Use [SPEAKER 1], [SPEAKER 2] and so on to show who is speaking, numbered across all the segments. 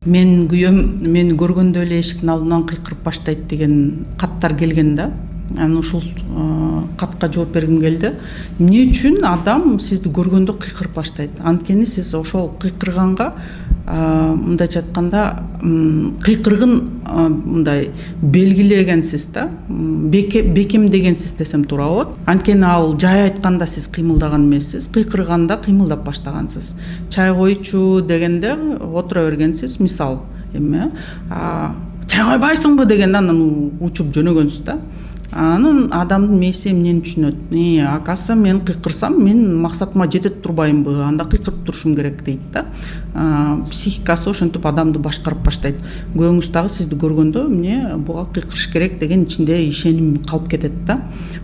[SPEAKER 1] Мен күйөөм мени көргөндө эле эшиктин алдынан кыйкырып баштайт деген каттар келген да. Анан ушул катка жооп бергим келди. Эмне үчүн адам сизди көргөндө кыйкырып баштайт? Анткени сиз ошол кыйкырганга мындайча айтканда кыйкыргын мындай белгилегенсиз да, бекемдегенсиз десем туура болот. Анткени ал жай айтканда сиз кыймылдаган эмессиз, кыйкырганда кыймылдап баштагансыз. Чай койчу дегенде отура бергенсиз, мисал эме чай койбайсыңбы дегенде анан учуп жөнөгөнсүз да. Анын адамдын мээси эмнени түшүнөт? Акасы мен кыйкырсам мен максатыма жетет турбаймынбы? Анда кыйкырып турушум керек дейт да. Психикасы ошентип адамды башкарып баштайт. Күйөөңүз дагы сизди көргөндө эмне буга кыйкырыш керек деген ичинде ишеним калып кетет да.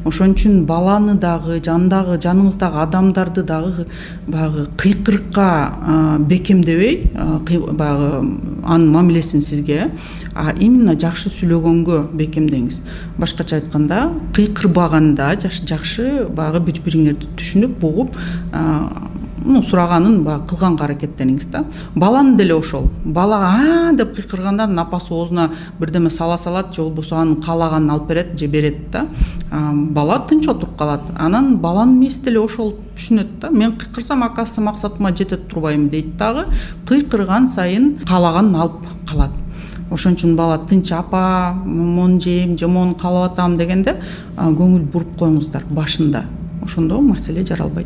[SPEAKER 1] Ошон үчүн баланы дагы, жаныңыздагы адамдарды дагы баягы кыйкырыкка бекемдебей, баягы анын мамилесин сизге, именно жакшы сүйлөгөнгө бекемдеңиз. Башкача айтканда, кыйкырбаганда жакшы баягы бири-бириңерди түшүнүп, угуп, сураганын кылганга аракеттениңиз да. Баланы деле ошол. Бала деп кыйкырганда апасы оозуна бирдеме сала салат, же болбосо анын каалаганын алып берет же берет да. Бала тынч отуруп калат. Анан баланын мээси деле ошол түшүнөт да. Мен кыйкырсам акасы максатыма жетет турбайбы дейт дагы. Кыйкырган сайын каалаганын алып калат. Ошон үчүн бала тынч апа, мону жейм, же мону каалап атам дегенде көңүл буруп коюңуздар башында. Ошондо маселе жаралбайт.